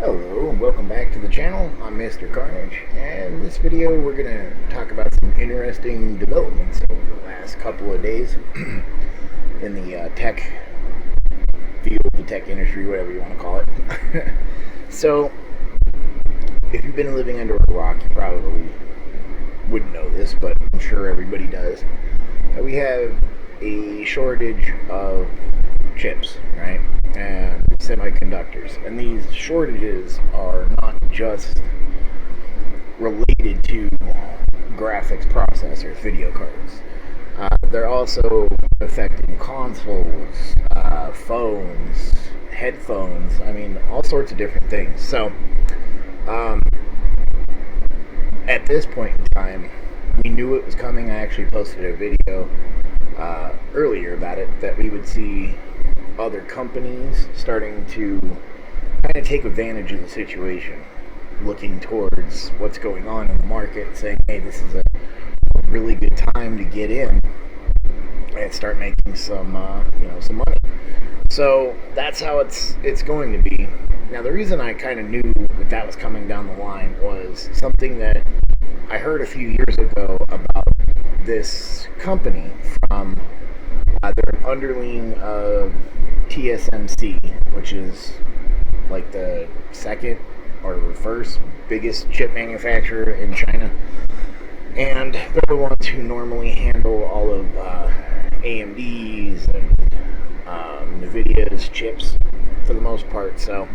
Hello and welcome back to the channel. I'm Mr. Carnage, and in this video we're going to talk about some interesting developments over the last couple of days in the tech field, the tech industry, whatever you want to call it. So, if you've been living under a rock, you probably wouldn't know this, but I'm sure everybody does. We have a shortage of chips, right? And semiconductors. And these shortages are not just related to graphics processors, video cards. They're also affecting consoles, phones, headphones, I mean, all sorts of different things. So, at this point in time, we knew it was coming. I actually posted a video earlier about it, that we would see other companies starting to kind of take advantage of the situation, looking towards what's going on in the market, saying, hey, this is a really good time to get in and start making some some money. So that's how it's going to be. Now, the reason I kind of knew that was coming down the line was something that I heard a few years ago about this company from they're an underling of TSMC, which is like the second or first biggest chip manufacturer in China. And they're the ones who normally handle all of AMD's and NVIDIA's chips for the most part. So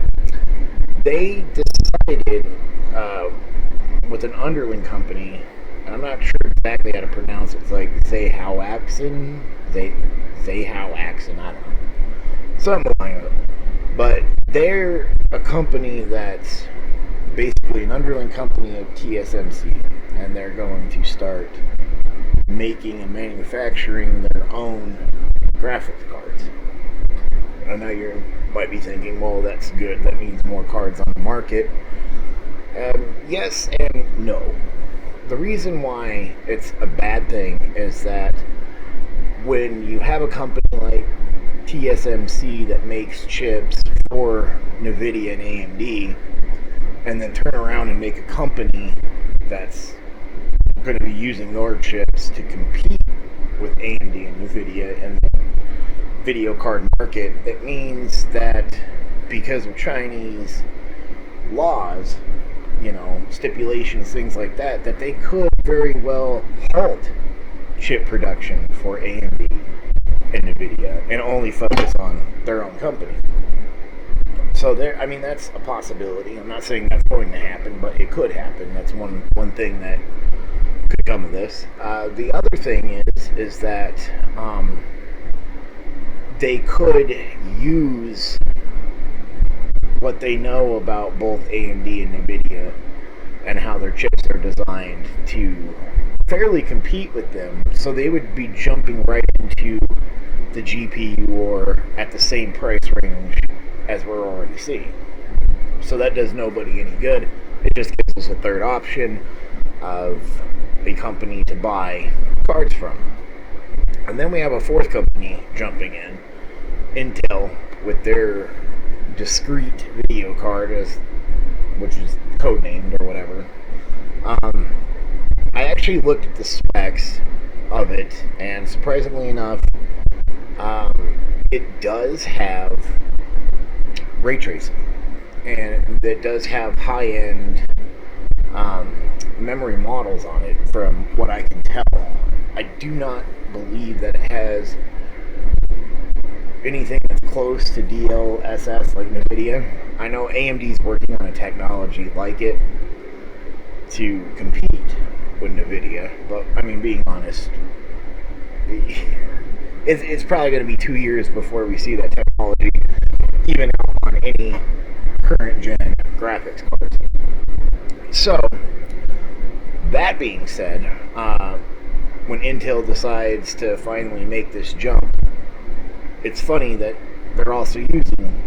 they decided with an underling company, and I'm not sure exactly how to pronounce it. It's like Zhao-Axin, I don't know. Something like that. But they're a company that's basically an underling company of TSMC, and they're going to start making and manufacturing their own graphics cards. I know you might be thinking, well, that's good. That means more cards on the market. Yes and no. The reason why it's a bad thing is that when you have a company like TSMC that makes chips for NVIDIA and AMD, and then turn around and make a company that's going to be using their chips to compete with AMD and NVIDIA in the video card market, it means that because of Chinese laws, stipulations, things like that, that they could very well halt chip production for AMD and NVIDIA and only focus on their own company. So that's a possibility. I'm not saying that's going to happen, but it could happen. That's one thing that could come of this. The other thing is that they could use what they know about both AMD and NVIDIA and how their chips are designed to fairly compete with them. So they would be jumping right into the GPU war at the same price range as we're already seeing. So that does nobody any good. It just gives us a third option of a company to buy cards from. And then we have a fourth company jumping in, Intel, with their discrete video card, which is codenamed or whatever. I actually looked at the specs of it, and surprisingly enough, it does have ray tracing, and it does have high-end memory models on it, from what I can tell. I do not believe that it has anything that's close to DLSS like NVIDIA. I know AMD's working on a technology like it to compete with NVIDIA, but being honest, it's probably going to be 2 years before we see that technology even out on any current gen graphics cards. So, that being said, when Intel decides to finally make this jump, it's funny that they're also using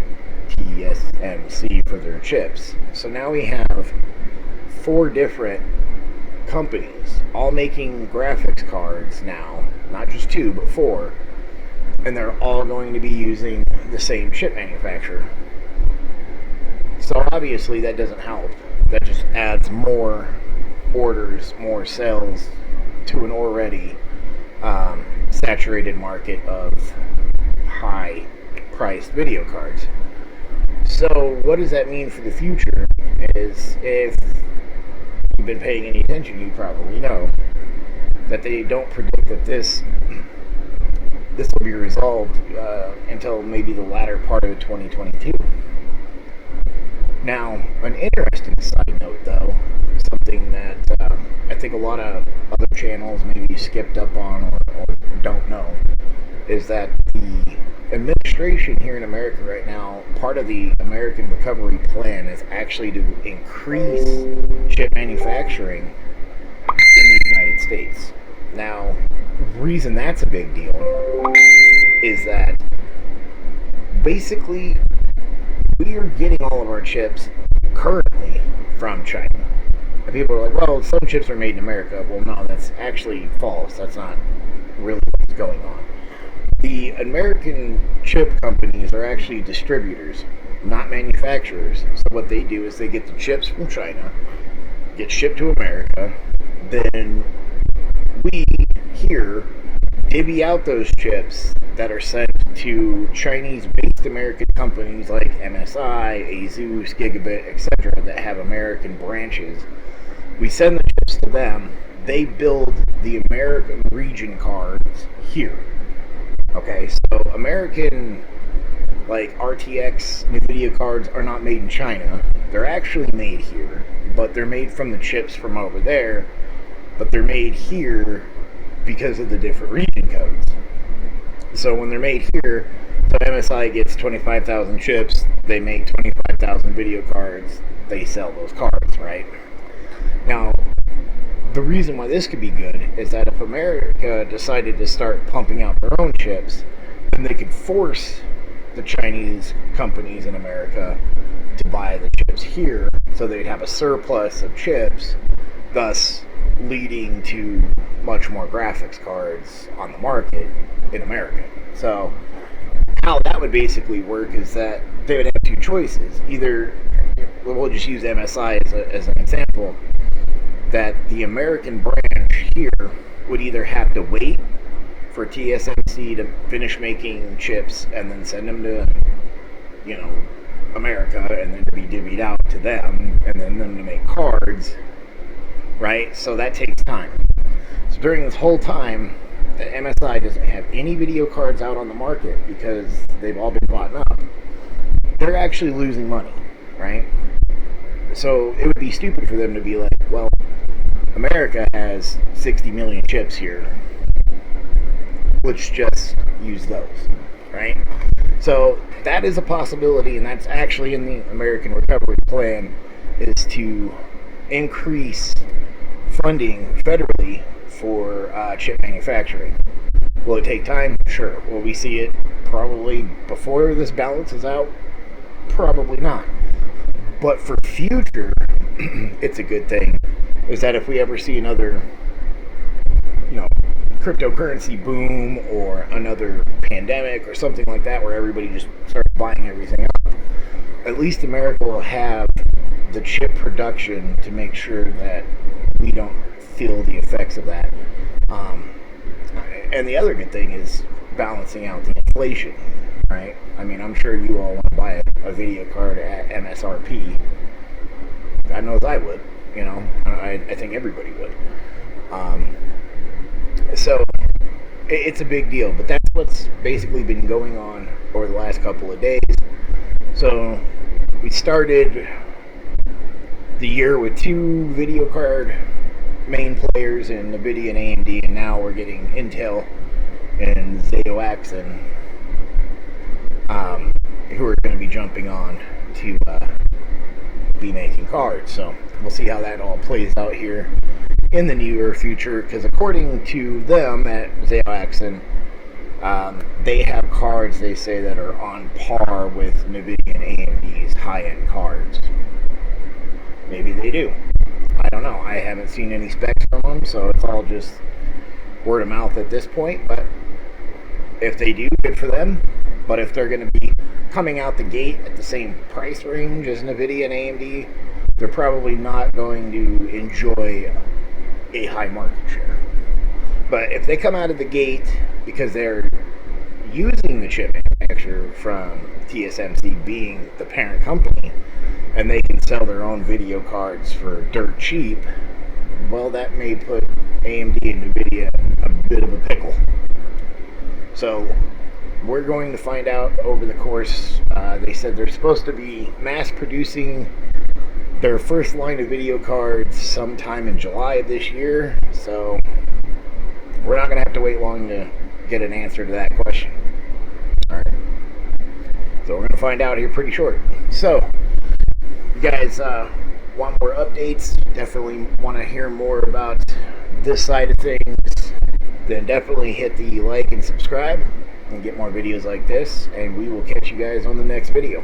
TSMC for their chips. So now we have 4 different companies all making graphics cards now, not just 2, but 4, and they're all going to be using the same chip manufacturer. So obviously that doesn't help. That just adds more orders, more sales to an already saturated market of high priced video cards. So what does that mean for the future? Is if you've been paying any attention, you probably know that they don't predict that this will be resolved until maybe the latter part of 2022. Now, an interesting side note, though, something that I think a lot of other channels maybe skipped up on or don't know, is that the administration here in America right now, part of the American Recovery Plan is actually to increase chip manufacturing in the United States. Now, the reason that's a big deal is that basically we are getting all of our chips currently from China. And people are like, well, some chips are made in America. Well, no, that's actually false. That's not really what's going on. The American chip companies are actually distributors, not manufacturers. So what they do is they get the chips from China, get shipped to America, then we here divvy out those chips that are sent to Chinese-based American companies like MSI, ASUS, Gigabit, etc. that have American branches. We send the chips to them. They build the American region cards here. Okay, so American, like RTX NVIDIA cards are not made in China. They're actually made here, but they're made from the chips from over there, but they're made here because of the different region codes. So when they're made here, so MSI gets 25,000 chips, they make 25,000 video cards, they sell those cards, right? Now, the reason why this could be good is that if America decided to start pumping out their own chips, then they could force the Chinese companies in America to buy the chips here, so they'd have a surplus of chips, thus leading to much more graphics cards on the market in America. So how that would basically work is that they would have two choices. Either, we'll just use MSI as an example, that the American branch here would either have to wait for TSMC to finish making chips and then send them to, America, and then to be divvied out to them, and then them to make cards, right? So that takes time. So during this whole time, the MSI doesn't have any video cards out on the market because they've all been bought up. They're actually losing money, right? So it would be stupid for them to be like, well, America has 60 million chips here. Let's just use those, right? So that is a possibility, and that's actually in the American Recovery Plan, is to increase funding federally for chip manufacturing. Will it take time? Sure. Will we see it probably before this balance is out? Probably not. But for future, it's a good thing, is that if we ever see another, cryptocurrency boom or another pandemic or something like that where everybody just starts buying everything up, at least America will have the chip production to make sure that we don't feel the effects of that. And the other good thing is balancing out the inflation, right? I mean, I'm sure you all want to buy a video card at MSRP. God knows I would, I think everybody would. So it's a big deal, but that's what's basically been going on over the last couple of days. So we started the year with two video card main players in NVIDIA and AMD, and now we're getting Intel and Zeo-X, and who are going to be jumping on to be making cards. So we'll see how that all plays out here in the near future, because according to them at Zeo-X, they have cards, they say, that are on par with NVIDIA and AMD's high-end cards. Maybe they do. I don't know. I haven't seen any specs from them, so it's all just word of mouth at this point. But if they do, good for them. But if they're going to be coming out the gate at the same price range as NVIDIA and AMD, they're probably not going to enjoy a high market share. But if they come out of the gate because they're using the chip manufacturer from TSMC being the parent company, and they can sell their own video cards for dirt cheap, well, that may put AMD and NVIDIA in a bit of a pickle. So we're going to find out over the course. They said they're supposed to be mass producing their first line of video cards sometime in July of this year. So we're not going to have to wait long to get an answer to that question. Alright. So we're going to find out here pretty short. So, you guys want more updates, definitely want to hear more about this side of things, then definitely hit the like and subscribe and get more videos like this, and we will catch you guys on the next video.